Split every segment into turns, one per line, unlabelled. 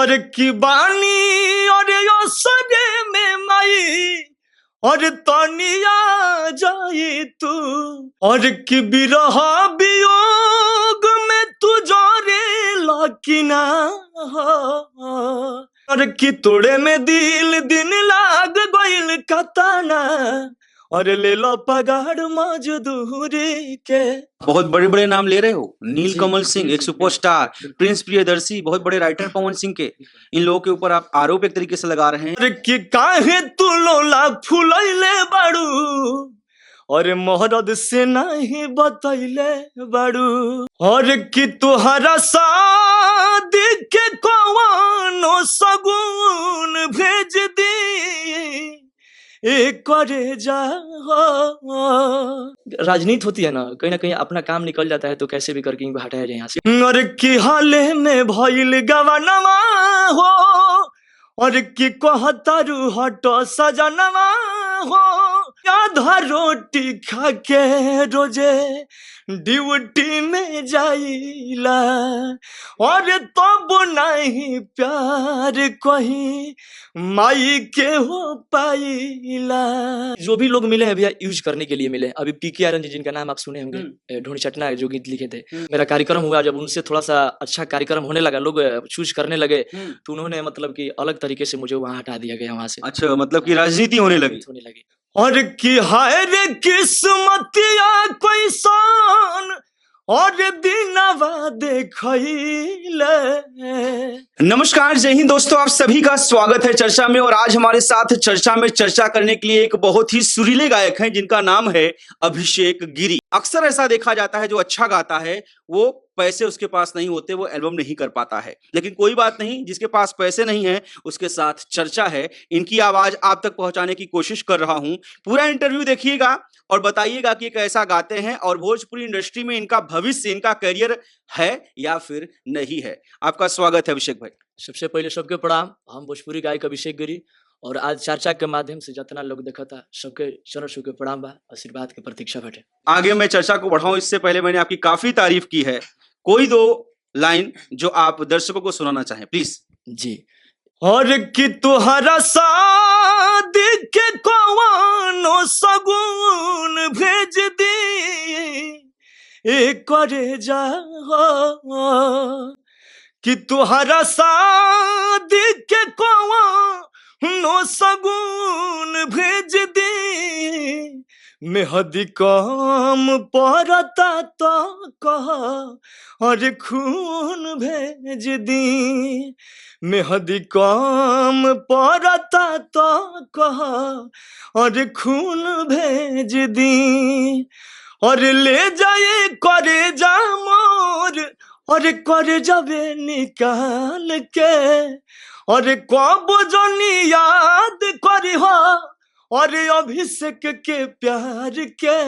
और की बानी और यो सरे में माई और तनिया जाई तू और की बिरह वियोग में तू जोरे लकिना और की तोड़े में दिल दिन लाग गइल कताना और ले लो पगार मजदूरी के।
बहुत बड़े बड़े नाम ले रहे हो, नील
जी,
कमल सिंह एक सुपरस्टार, प्रिंस प्रियदर्शी, बहुत बड़े राइटर पवन सिंह के, इन लोगों के ऊपर आप आरोप एक तरीके से लगा रहे हैं।
और कि काहे तू लोला फुलैले बाड़ू और मोहरद से नहीं बतैले बाड़ू और कि तुहरा शादी के कौनो सगुन भेज दी करे जा। राजनीति होती है ना कहीं अपना काम निकल जाता है तो कैसे भी करके इनको हटाया जाए यहाँ से। और की हाले में भइल गवनवा हो और की कहतारू हटो सजनवा हो आधा रोटी खा के रोजे ड्यूटी में जाइला और तब नहीं प्यार कहीं माई के हो पाइला। जो भी लोग मिले हैं भैया यूज करने के लिए मिले। अभी पीके आर्यन जी जिनका नाम आप सुने होंगे, ढूंढ चटना जो गीत लिखे थे, मेरा कार्यक्रम हुआ जब उनसे थोड़ा सा अच्छा कार्यक्रम होने लगा, लोग चूज करने लगे तो उन्होंने मतलब कि अलग तरीके से मुझे वहां हटा दिया गया वहां से।
अच्छा, मतलब कि राजनीति होने लगी।
और की हाय रे किस्मतिया कोई सान और दिनवा देखइले।
नमस्कार, जय हिंद दोस्तों, आप सभी का स्वागत है चर्चा में। और आज हमारे साथ चर्चा में चर्चा करने के लिए एक बहुत ही सुरीले गायक हैं जिनका नाम है अभिषेक गिरी। अक्सर ऐसा देखा जाता है जो अच्छा गाता है वो पैसे उसके पास नहीं होते, वो एल्बम नहीं कर पाता है। लेकिन कोई बात नहीं, जिसके पास पैसे नहीं है उसके साथ चर्चा है। इनकी आवाज आप तक पहुंचाने की कोशिश कर रहा हूं। पूरा इंटरव्यू देखिएगा और बताइएगा कि कैसा गाते हैं और भोजपुरी इंडस्ट्री में इनका भविष्य, इनका करियर है या फिर नहीं है। आपका स्वागत है अभिषेक भाई।
सबसे पहले सबके प्रणाम। हम भोजपुरी गायक अभिषेक गिरी और आज चर्चा के माध्यम से जितना लोग देखा था सबके चरण छू के प्रणाम बा, आशीर्वाद के प्रतीक्षा बैठे।
आगे मैं चर्चा को बढ़ाऊं इससे पहले मैंने आपकी काफी तारीफ की है, कोई दो लाइन जो आप दर्शकों को सुनाना चाहें प्लीज।
जी। और कि तुहरा शादी के कौनो सगुन भेज दी करे जा कि तुहरा शादी के कौनो सगुन भेज दी मेहदी कम पड़ता तो कह और खून भेज दी मेहदी कम पड़ता तो कह और खून भेज दी और ले जाए करे जा मोर और करे जावे निकाल के और कब जनी याद करी हो और अभिषेक के प्यार के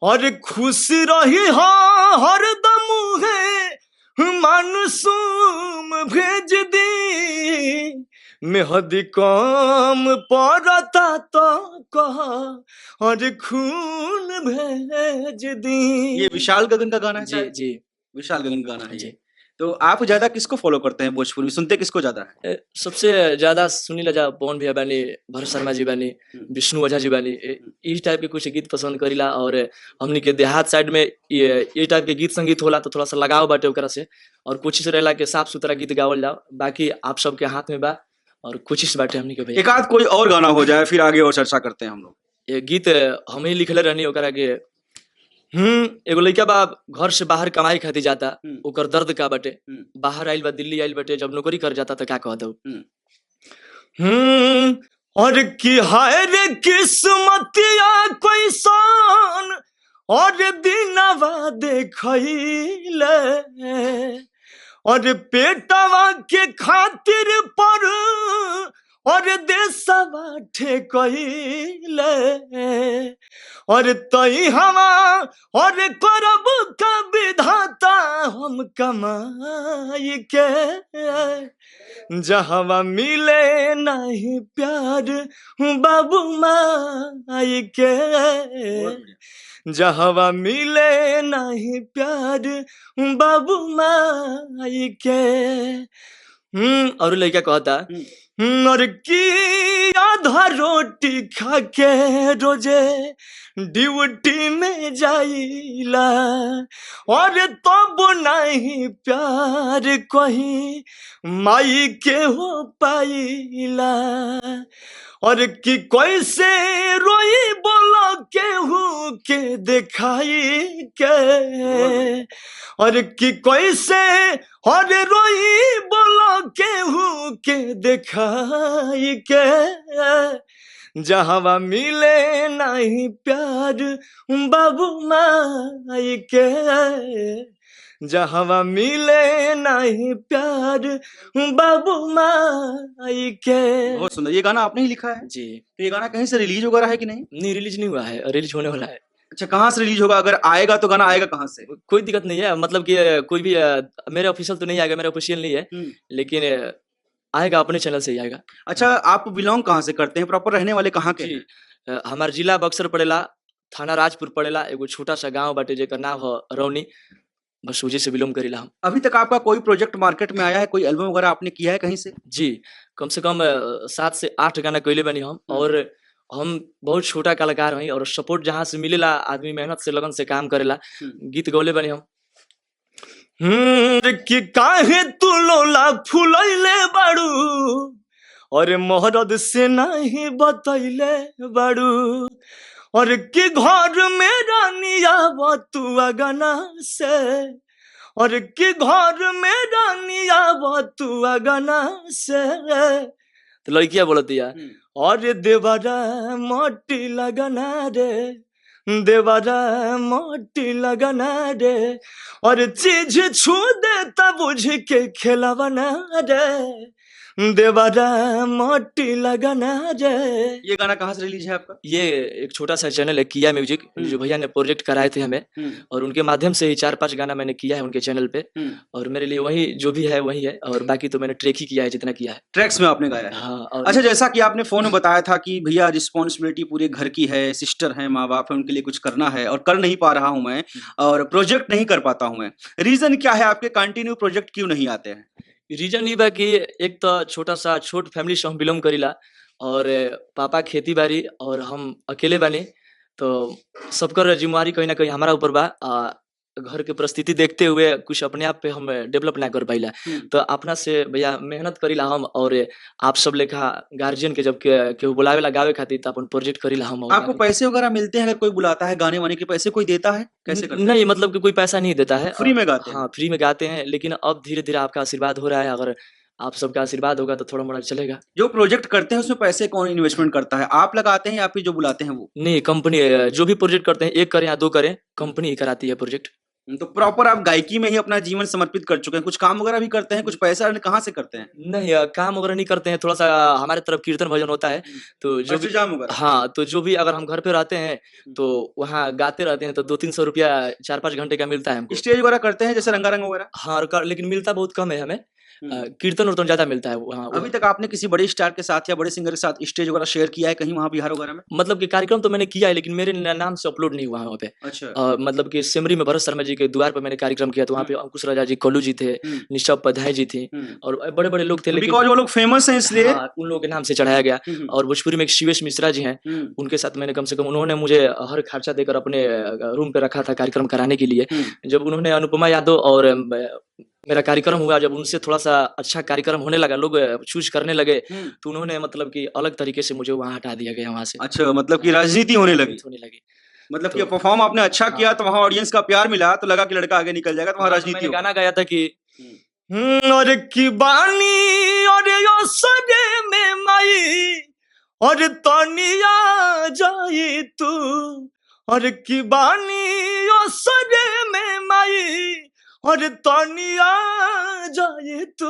और खुशी रही हो हरदम है मानसूम भेज दी मेहदी कम पड़ता तो कह और खून भेज दी।
ये विशाल गगन का गाना है?
जी जी,
विशाल गगन का गाना है
जी।
ये। तो आप ज्यादा किसको फॉलो करते हैं भोजपुरी में, सुनते किसको ज्यादा है?
सबसे ज्यादा सुनीला जा पवन भैया बानी, भरत शर्मा जी बानी, विष्णु ओझा जी बानी, इस टाइप के कुछ गीत पसंद करीला। और हमनी के देहात साइड में ये टाइप के गीत संगीत होला तो थोड़ा सा लगाव बाटे ओकरा से और कोशिश रहेला कि साफ सुथरा गीत गावल जाओ। बाकी आप सबके हाथ में बा और कोशिश बाटे हमनी के भैया।
एक आध कोई और गाना हो जाए फिर आगे और चर्चा करते हैं हम लोग।
ये गीत हम ही लिखले रहनी ओकरा के। एगो लइका बा घर से बाहर कमाई खातिर जाता, ओकर दर्द का बाटे। बाहर आइल बा, दिल्ली आइल बाटे, जब नौकरी कर जाता तो क्या कह दो। और की हाय रे किस्मतिया कोई सान और दिनवा देखइले और पेटवा के खातिर पर और देशवा ठेकइले और तई हवा और करब का विधाता हम कमाई के जहवा मिले नहीं प्यार बाबू माई के जहवा मिले नहीं प्यार बाबू माई के और लड़का कहता और की आधा रोटी खा के रोजे ड्यूटी में जाइला और तब नहीं प्यार कहीं माई के हो पाइला और कि कैसे रोई बोलो केहू के दिखाई के और कि कैसे और रोई बोलो केहू के दिखाई के जहाँ मिले नहीं प्यार बाबू माई के जहाँ मिले नहीं प्यार बाबू माई के।
बहुत सुंदर। ये गाना आपने ही लिखा है?
जी।
तो ये गाना कहीं से रिलीज वगैरह है कि नहीं?
नहीं, रिलीज नहीं हुआ है, रिलीज होने वाला है।
अच्छा, कहाँ से रिलीज होगा? अगर आएगा तो गाना आएगा कहाँ से?
कोई दिक्कत नहीं है, मतलब कि कोई भी मेरे ऑफिशियल तो नहीं आएगा, मेरा ऑफिशियल नहीं है, लेकिन आएगा अपने चैनल से ही आएगा।
अच्छा, आप बिलोंग कहाँ से करते हैं? प्रॉपर रहने वाले कहाँ के हैं?
हमार जिला बक्सर पड़ेला, थाना राजपुर पड़ेला, एगो छोटा सा गांव बाटे जेकर नाम है रौनी, बस वजह से बिलोंग करेला हम।
अभी तक आपका कोई प्रोजेक्ट मार्केट में आया है? कोई एल्बम वगैरह आपने किया है कहीं से?
जी, कम से कम 7 से 8 गाना कैले बनी हम, और हम बहुत छोटा कलाकार हई और सपोर्ट जहाँ से मिलेला आदमी मेहनत से लगन से काम करेला। गीत गौले बनी हम। कि काहे तू लोला फुलैले बाड़ू और मोहरद से नहीं बतैले बाड़ू और कि घर में रानिया तू अगना से और कि घर में रानिया तू अगना से। तो लड़किया बोलत दिया और देवरा मोटी लगना रे, देवरा मोटी लगना रे और चीज छू दे तब बुझ के खिलावना रे, देवरा मोटी लगना रे।
ये गाना कहाँ से रिलीज है आपका?
ये एक छोटा सा चैनल है किया म्यूजिक, जो भैया ने प्रोजेक्ट कराए थे हमें, और उनके माध्यम से ही 4-5 गाना मैंने किया है उनके चैनल पे, और मेरे लिए वही जो भी है वही है, और बाकी तो मैंने ट्रैक ही किया है जितना किया है।
ट्रैक्स में आपने गाया है?
हाँ।
अच्छा, जैसा कि आपने फोन में बताया था कि भैया रिस्पॉन्सिबिलिटी पूरे घर की है, सिस्टर है, माँ बाप है, उनके लिए कुछ करना है और कर नहीं पा रहा हूँ मैं, और प्रोजेक्ट नहीं कर पाता हूँ मैं। रीजन क्या है आपके कंटिन्यू प्रोजेक्ट क्यों नहीं आते हैं?
रीजन ये बा कि एक तो छोट फैमिली से हम बिलोंग करीला, और पापा खेती बाड़ी और हम अकेले बानी, तो सबकर जिम्मेवारी कहीं ना कहीं हमारा ऊपर बा। घर के परिस्थिति देखते हुए कुछ अपने आप पे हम डेवलप ना कर पाइला, तो अपना से भैया मेहनत करीला हम, और आप सब लेखा गार्जियन के जब केहू बुलावेला गावे खातिर तो अपन प्रोजेक्ट करीला हम।
आपको पैसे वगैरह मिलते हैं? अगर कोई बुलाता है गाने वाने के पैसे कोई देता है? कैसे करते हैं?
नहीं, मतलब कि कोई पैसा नहीं देता है,
फ्री में गाते हैं?
हाँ, फ्री में गाते हैं, लेकिन अब धीरे धीरे आपका आशीर्वाद हो रहा है, अगर आप सबका आशीर्वाद होगा तो थोड़ा मोड़ा चलेगा।
जो प्रोजेक्ट करते हैं उसमें पैसे कौन इन्वेस्टमेंट करता है? आप लगाते हैं या फिर जो बुलाते हैं वो?
नहीं, कंपनी, जो भी प्रोजेक्ट करते हैं, 1 करें या 2 करें, कंपनी ही कराती है प्रोजेक्ट।
तो प्रॉपर आप गायकी में ही अपना जीवन समर्पित कर चुके हैं। कुछ काम वगैरह भी करते हैं? कुछ पैसा कहाँ से करते हैं?
नहीं, काम वगैरह नहीं करते हैं, थोड़ा सा हमारे तरफ कीर्तन भजन होता है, तो जो भी हाँ, तो जो भी अगर हम घर पे रहते हैं तो वहाँ गाते रहते हैं, तो 200-300 रुपया 4-5 घंटे का मिलता है हमको।
स्टेज वगैरह करते हैं जैसे रंगारंग वगैरह?
हाँ, लेकिन मिलता बहुत कम है हमें, कीर्तन उर्तन ज्यादा मिलता है वहाँ।
अभी तक आपने किसी बड़े स्टार के साथ या बड़े सिंगर के साथ स्टेज वगैरह शेयर किया है कहीं वहाँ बिहार वगैरह में?
मतलब कि कार्यक्रम तो मैंने किया है, लेकिन मेरे नाम से अपलोड नहीं हुआ है वहाँ पे।
अच्छा।
मतलब कि सिमरी में भरत शर्मा जी के द्वार पर मैंने कार्यक्रम किया, तो वहाँ पे अंकुश राजा जी, कल्लू जी थे, निशा उपाध्याय जी थी, और बड़े बड़े लोग थे, लेकिन
बिकॉज़ वो लोग फेमस हैं इसलिए
उन लोगों के नाम से चढ़ाया गया। और भोजपुरी में एक शिवेश मिश्रा जी हैं, उनके साथ मैंने कम से कम, उन्होंने मुझे हर खर्चा देकर अपने रूम पे रखा था कार्यक्रम कराने के लिए। जब उन्होंने अनुपमा यादव और मेरा कार्यक्रम हुआ, जब उनसे थोड़ा सा अच्छा कार्यक्रम होने लगा, लोग चूज करने लगे, तो उन्होंने मतलब कि अलग तरीके से मुझे वहाँ हटा दिया गया वहाँ से।
अच्छा, मतलब कि राजनीति होने लगी? मतलब कि परफॉर्म आपने अच्छा किया तो वहाँ ऑडियंस का प्यार मिला, तो लगा कि लड़का आगे निकल जाएगा, तो वहाँ राजनीति।
गाना गाया था कि और की बानी और यो सगे में माई और तनिया जाई तू, और की बानी यो सगे में माई और तनिया जाई तू,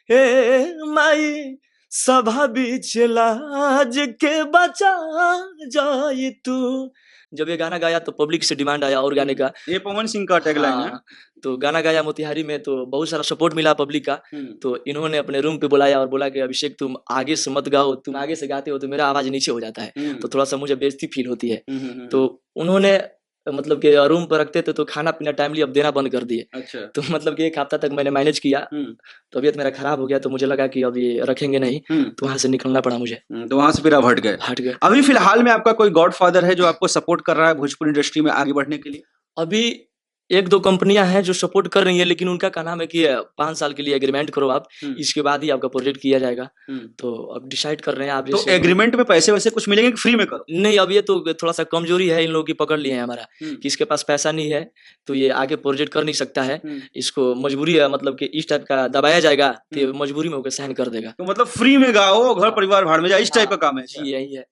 हे माई सभा बीच लाज के बचा जाई तू। जब ये गाना गाया तो पब्लिक से डिमांड आया और गाने का।
ये पवन सिंह का टैगलाइन है।
तो गाना गाया मोतिहारी में, तो बहुत सारा सपोर्ट मिला पब्लिक का। तो इन्होंने अपने रूम पे बुलाया और बोला कि अभिषेक तुम आगे से मत गाओ, तुम आगे से गाते हो तो मेरा आवाज नीचे हो जाता है, तो थोड़ा सा मुझे बेइज्जती फील होती है। तो उन्होंने मतलब कि रूम पर रखते थे तो खाना पीना टाइमली अब देना बंद कर दिए।
अच्छा।
तो मतलब कि 1 हफ्ता तक मैंने मैनेज किया, तबीयत मेरा खराब हो गया तो मुझे लगा कि अब ये रखेंगे नहीं, तो वहाँ से निकलना पड़ा मुझे।
तो वहां से फिर आप हट गए। अभी फिलहाल में आपका कोई गॉडफादर है जो आपको सपोर्ट कर रहा है भोजपुरी इंडस्ट्री में आगे बढ़ने के लिए?
अभी 1-2 कंपनियां हैं जो सपोर्ट कर रही हैं, लेकिन उनका क्या नाम है कि 5 साल के लिए एग्रीमेंट करो आप, इसके बाद ही आपका प्रोजेक्ट किया जाएगा। तो अब डिसाइड कर रहे हैं आप
तो
जैसे।
एग्रीमेंट में पैसे वैसे कुछ मिलेंगे कि फ्री में करो?
नहीं, अब ये तो थोड़ा सा कमजोरी है इन लोगों की, पकड़ लिए हैं हमारा कि इसके पास पैसा नहीं है तो ये आगे प्रोजेक्ट कर नहीं सकता है, इसको मजबूरी है, मतलब कि इस टाइप का दबाया जाएगा तो ये मजबूरी में होकर साइन कर देगा।
तो मतलब फ्री में गाओ, घर परिवार भाड़ में जाए, इस टाइप का काम है?
जी यही है।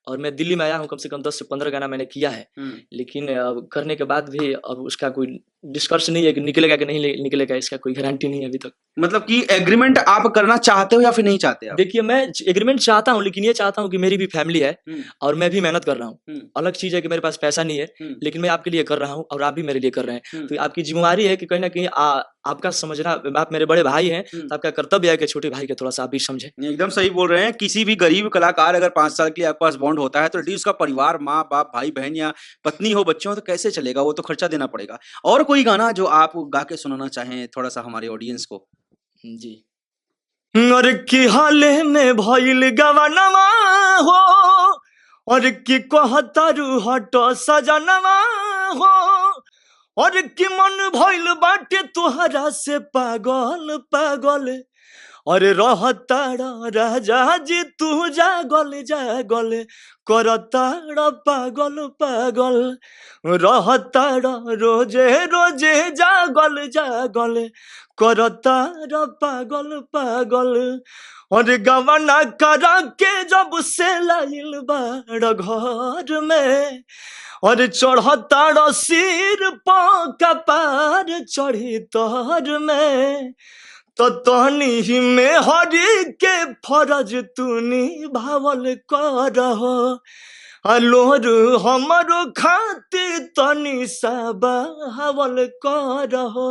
और मैं दिल्ली में आया हूँ, कम से कम 10 से 15 गाना मैंने किया है, लेकिन अब करने के बाद भी अब उसका कोई निष्कर्ष नहीं है कि निकलेगा कि नहीं निकलेगा, इसका कोई गारंटी नहीं है अभी तक।
मतलब कि एग्रीमेंट आप करना चाहते हो या फिर नहीं चाहते आप?
देखिए, मैं एग्रीमेंट चाहता हूँ, लेकिन ये चाहता हूँ कि मेरी भी फैमिली है और मैं भी मेहनत कर रहा हूँ। अलग चीज है कि मेरे पास पैसा नहीं है, लेकिन मैं आपके लिए कर रहा हूँ और आप भी मेरे लिए कर रहे हैं, तो आपकी जिम्मेवारी है कि कहीं ना कहीं आपका समझना, आप मेरे बड़े भाई हैं तो आपका कर्तव्य है कि छोटे भाई के थोड़ा सा आप भी समझें।
एकदम सही बोल रहे हैं। किसी भी गरीब कलाकार अगर 5 साल के लिए आपके पास बॉन्ड होता है तो एटलीस्ट उसका परिवार, माँ बाप, भाई बहन या पत्नी हो, बच्चे हो, तो कैसे चलेगा? वो तो खर्चा देना पड़ेगा। और कोई गाना जो आप गा के सुनाना चाहें थोड़ा सा हमारे ऑडियंस को?
जी। और की हाले में भइल गवनमा हो, और की कहतारू हट सजनमा हो, और की मन भइल बाटे तुहरा से पागल पागल, अरे रहताड़ा राजा जी तू जागल जागल, करताड़ा पागल पागल, रहताड़ा रोजे रोजे जागल जागल, करताड़ा पागल पागल, और गवना करा के जब से लाइल बाड़ घर में, और चढ़ताड़ा सिर पा पार चढ़ी तोहर में, तो तहनी में हरि के फरज तू निभावल करहो, अलोर हमरो खातिर तनी सा बहावल करहो,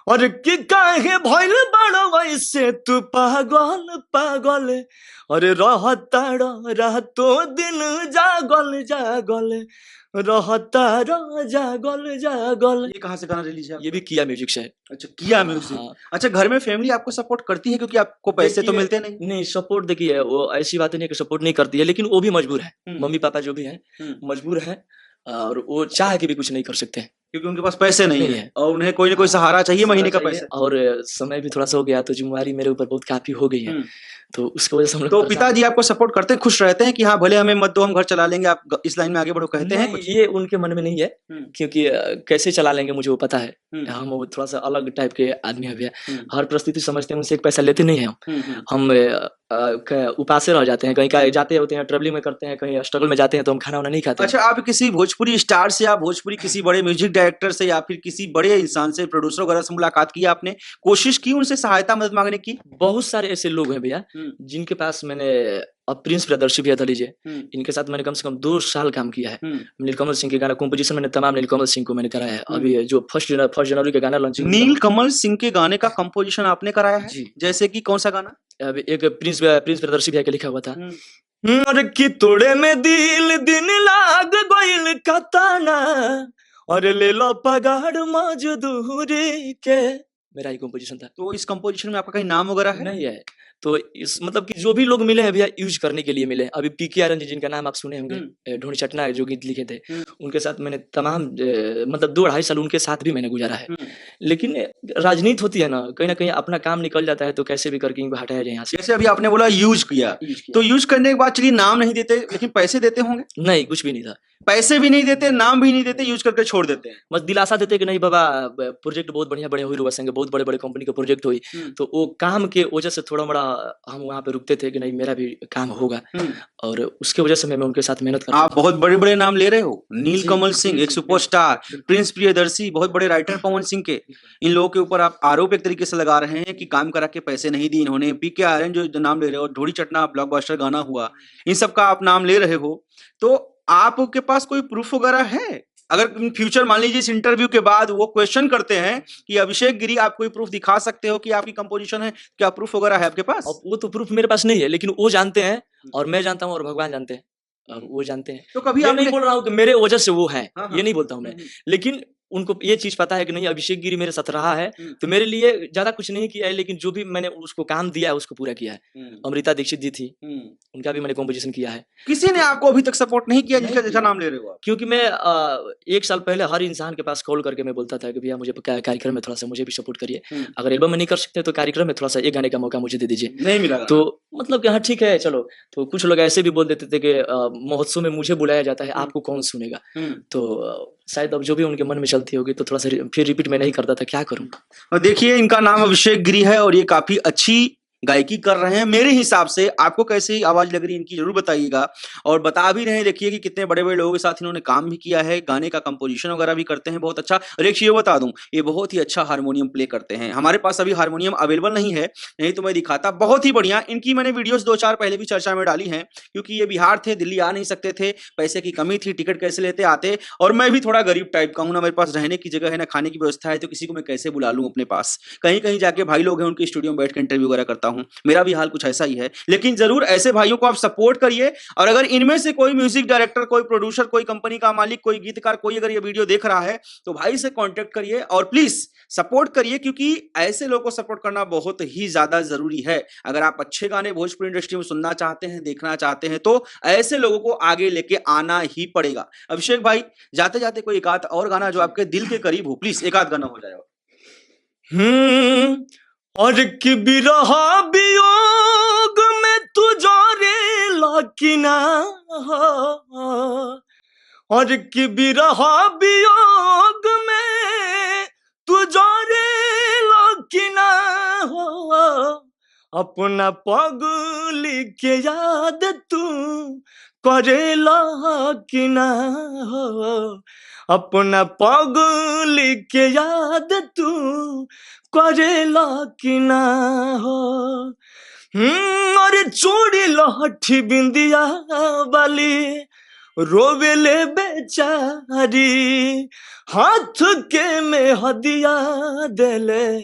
और कि काहे भइल बड़ वैसे तू पागल पागल, अरे रहताड़ा रातो दिन जागल जागल, रहताड़ा जागल जागल।
ये कहाँ से गाना रिलीज है?
ये भी किया म्यूजिक से है।
अच्छा, किया म्यूजिक।
हाँ।
अच्छा, घर में फैमिली आपको सपोर्ट करती है क्योंकि आपको पैसे तो मिलते नहीं?
नहीं, सपोर्ट देखिए वो ऐसी बात नहीं है कि सपोर्ट नहीं करती है, लेकिन वो भी मजबूर है। मम्मी पापा जो भी हैं मजबूर हैं, और वो चाह के भी कुछ नहीं कर सकते हैं
क्योंकि उनके पास पैसे नहीं है और उन्हें कोई ना कोई सहारा चाहिए महीने का पैसा।
और समय भी थोड़ा सा हो गया तो जिम्मेवारी मेरे ऊपर बहुत काफी हो गई है, तो उसकी वजह से हम लोग
तो पिताजी आपको सपोर्ट करते हैं, खुश रहते हैं कि हाँ भले हमें मत दो, हम घर चला लेंगे, आप इस लाइन में आगे बढ़ो, कहते हैं कुछ?
ये उनके मन में नहीं है, क्योंकि कैसे चला लेंगे मुझे वो पता है। हम वो थोड़ा सा अलग टाइप के आदमी है भैया, हर परिस्थिति समझते हैं, उनसे एक पैसा लेते नहीं है हम उपासे रह जाते हैं, कहीं का जाते होते हैं, ट्रेवलिंग में करते हैं, कहीं स्ट्रगल में जाते हैं तो हम खाना वाना नहीं खाते।
अच्छा, आप किसी भोजपुरी स्टार से या भोजपुरी किसी बड़े म्यूजिक डायरेक्टर से या फिर किसी बड़े इंसान से, प्रोड्यूसर वगैरह से मुलाकात की आपने? कोशिश की उनसे सहायता मदद मांगने की?
बहुत सारे ऐसे लोग हैं भैया जिनके पास मैंने, अब प्रिंस प्रियदर्शी भैया था लीजिए, इनके साथ मैंने कम से कम 2 साल काम किया है। नीलकमल सिंह के गाना कंपोजिशन मैंने तमाम नीलकमल सिंह को मैंने कराया है। अभी जो फर्स्ट जनवरी के गाना लॉन्चिंग,
नीलकमल सिंह के गाने का कंपोजिशन आपने कराया है?
जी।
जैसे कि कौन सा गाना?
अभी एक प्रिंस प्रियदर्शी भैया का लिखा हुआ था, और कि तोड़े में दिल दिन लाग गइल कताना, और ले लो पगार मजदूरी के, मेरा ही कंपोजिशन था।
तो इस कंपोजिशन में आपका कहीं नाम वगैरह है?
नहीं है, तो इस मतलब कि जो भी लोग मिले हैं भैया यूज करने के लिए मिले। अभी पीके आर्यन जी जिनका नाम आप सुने होंगे, ढोनी चटना जो गीत लिखे थे, उनके साथ मैंने तमाम मतलब 2-2.5 साल उनके साथ भी मैंने गुजारा है। लेकिन राजनीति होती है ना, कहीं ना कहीं अपना काम निकल जाता है तो कैसे भी करके इनको हटाया जाए यहाँ से।
जैसे अभी आपने बोला यूज किया, तो यूज करने के बाद चलिए नाम नहीं देते, लेकिन पैसे देते होंगे?
नहीं, कुछ भी नहीं था,
पैसे भी नहीं देते, नाम भी नहीं देते, यूज करके छोड़ देते हैं।
बस दिलासा देते कि नहीं बाबा प्रोजेक्ट बहुत बढ़िया बढ़िया हुई, रुआ संगे बहुत बड़े बड़े कंपनी का प्रोजेक्ट हुई, तो वो काम के वजह से थोड़ा बड़ा हम वहाँ पे रुकते थे कि नहीं मेरा भी काम होगा, और उसके वजह से मैं उनके साथ मेहनत करता।
आप बहुत बड़े बड़े नाम ले रहे हो, नीलकमल सिंह एक सुपरस्टार, प्रिंस प्रियदर्शी बहुत बड़े राइटर पवन सिंह के, इन लोगों के ऊपर आप आरोप एक तरीके से लगा रहे हैं कि काम करा के पैसे नहीं दिए इन्होंने। पीके आर्यन जो नाम ले रहे हो, ढोड़ी चटना ब्लॉकबस्टर गाना हुआ, इन सब का आप नाम ले रहे हो, तो आपके पास कोई प्रूफ वगैरह है? अगर इन फ्यूचर मान लीजिए इस इंटरव्यू के बाद वो क्वेश्चन करते हैं कि अभिषेक गिरी आप कोई प्रूफ दिखा सकते हो कि आपकी कंपोजिशन है, क्या प्रूफ वगैरह है आपके पास?
वो तो प्रूफ मेरे पास नहीं है, लेकिन वो जानते हैं और मैं जानता हूँ और भगवान जानते हैं, वो जानते हैं।
तो कभी
मैं
आपने
नहीं बोल रहा हूँ कि मेरे वजह से वो है,
हाँ, हाँ।
ये नहीं बोलता हूँ मैं, लेकिन उनको ये चीज पता है कि नहीं अभिषेक गिरी मेरे साथ रहा है,
हम्म,
तो मेरे लिए ज्यादा कुछ नहीं किया है, लेकिन जो भी मैंने उसको काम दिया है उसको पूरा किया है।
हम्म,
अमृता दीक्षित जी थी,
हम्म।
उनका भी मैंने कॉम्पोजिशन किया है।
किसी ने आपको अभी तक सपोर्ट नहीं किया
नहीं
जिसका जैसा
किया।
नाम ले रहे हो आप?
क्योंकि मैं 1 साल पहले हर इंसान के पास कॉल करके मैं बोलता था कि भैया मुझे कार्यक्रम में थोड़ा-सा मुझे भी सपोर्ट करिए।
हम्म,
अगर एल्बम में नहीं कर सकते तो कार्यक्रम में थोड़ा-सा एक गाने का मौका मुझे दे दीजिए।
नहीं मिला
तो
गाना।
मतलब कि हाँ ठीक है चलो, तो कुछ लोग ऐसे भी बोल देते थे कि महोत्सव में मुझे बुलाया जाता है, आपको कौन सुनेगा?
हम्म।
तो शायद अब जो भी उनके मन में चलती होगी तो थोड़ा-सा फिर रिपीट मैं नहीं करता था, क्या करूँ?
और देखिए इनका नाम अभिषेक गिरी है और ये काफी अच्छी गायकी कर रहे हैं मेरे हिसाब से। आपको कैसी आवाज लग रही है इनकी जरूर बताइएगा। और बता भी रहे हैं देखिए कि कितने बड़े बड़े लोगों के साथ इन्होंने काम भी किया है, गाने का कंपोजिशन वगैरह भी करते हैं बहुत अच्छा। और एक चीज बता दूं, ये बहुत ही अच्छा हारमोनियम प्ले करते हैं। हमारे पास अभी हारमोनियम अवेलेबल नहीं है, नहीं तो मैं दिखाता। बहुत ही बढ़िया, इनकी मैंने वीडियोस 2-4 पहले भी चर्चा में डाली हैं, क्योंकि ये बिहार थे, दिल्ली आ नहीं सकते थे, पैसे की कमी थी, टिकट कैसे लेते आते। और मैं भी थोड़ा गरीब टाइप का हूं ना, मेरे पास रहने की जगह है ना खाने की व्यवस्था है, तो किसी को मैं कैसे बुला लूं अपने पास। कहीं कहीं जाके भाई लोग हैं उनके स्टूडियो में बैठ के इंटरव्यू वगैरह करता हूं। मेरा भी हाल कुछ ऐसा ही है, लेकिन जरूर ऐसे भाइयों को आप सपोर्ट करिए। और अगर इनमें से कोई म्यूजिक डायरेक्टर, कोई प्रोड्यूसर, कोई कंपनी का मालिक, कोई गीतकार, कोई अगर ये वीडियो देख रहा है तो भाई से कांटेक्ट करिए और प्लीज सपोर्ट करिए, क्योंकि ऐसे लोगों को सपोर्ट करना बहुत ही ज्यादा जरूरी है। अगर आप अच्छे गाने भोजपुरी इंडस्ट्री में सुनना चाहते हैं, देखना चाहते हैं, तो ऐसे लोगों को आगे लेके आना ही पड़ेगा। अभिषेक भाई, जाते जाते कोई एक आध और गाना जो आपके दिल के करीब हो, प्लीज एक आध गाना हो जाए।
और कि बिरह वियोग में तू जोरे लकिना हो, और कि बिरह वियोग में तू जोरे लकिना हो, अपना पगली के याद तू करेला कि ना हो, अपना पगली के याद तू करेला कि ना हो। अरे चूड़ी लहठी बिंदिया बाली रोवेले बेचारी, हाथ के में हदिया देले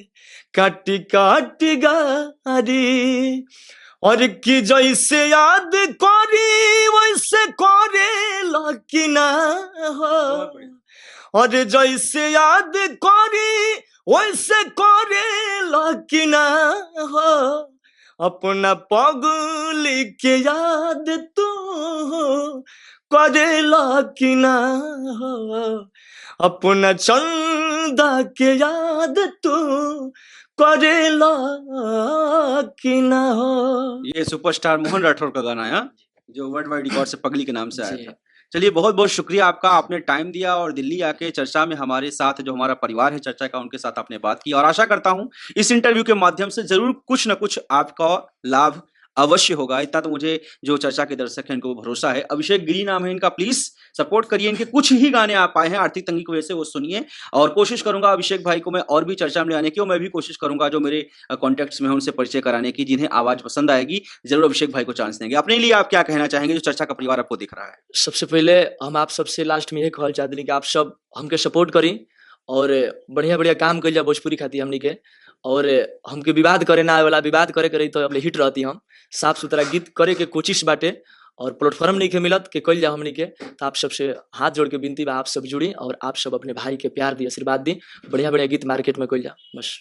काटी काटी गारी, और कि जैसे याद करी वैसे करे लकी ना हो, और जैसे याद करी वैसे करे लकी ना हो, अपना पगली के याद तू करे लकी ना हो, अपना चंदा के याद तू करेला कि ना हो।
ये सुपरस्टार मोहन राठौर का गाना है, हाँ? जो वर्ल्ड वाइड रिकॉर्ड से पगली के नाम से आया
जी।
था। चलिए बहुत बहुत शुक्रिया आपका, आपने टाइम दिया और दिल्ली आके चर्चा में हमारे साथ जो हमारा परिवार है चर्चा का, उनके साथ आपने बात की। और आशा करता हूं इस इंटरव्यू के माध्यम से जरूर कुछ ना कुछ आपका लाभ अवश्य होगा। इतना तो मुझे जो चर्चा के दर्शक हैं इनको भरोसा है। अभिषेक गिरी नाम है इनका, प्लीज सपोर्ट करिए। इनके कुछ ही गाने आप आए हैं आर्थिक तंगी की वजह से, वो सुनिए। और कोशिश करूंगा अभिषेक भाई को मैं और भी चर्चा में लाने की, और मैं भी कोशिश करूंगा जो मेरे कॉन्टेक्ट्स में है उनसे परिचय कराने की। जिन्हें आवाज पसंद आएगी जरूर अभिषेक भाई को चांस देंगे। अपने लिए आप क्या कहना चाहेंगे जो चर्चा का परिवार आपको दिख रहा है?
सबसे पहले हम आप सबसे लास्ट में ये कहल चाहते हैं कि आप सब हमके सपोर्ट करी और बढ़िया बढ़िया काम कल भोजपुरी खाती हमनी के, और हमके विवाद करे ना वाला विवाद करे करे तो अपने हिट रहती। हम साफ सुथरा गीत करे के कोशिश बाटे और प्लेटफॉर्म नहीं के मिलत के कल जा हमनी के, तो आप सबसे हाथ जोड़ के विनती बा आप सब जुड़ी और आप सब अपने भाई के प्यार दी, आशीर्वाद दी, बढ़िया बढ़िया गीत मार्केट में कल जा बस।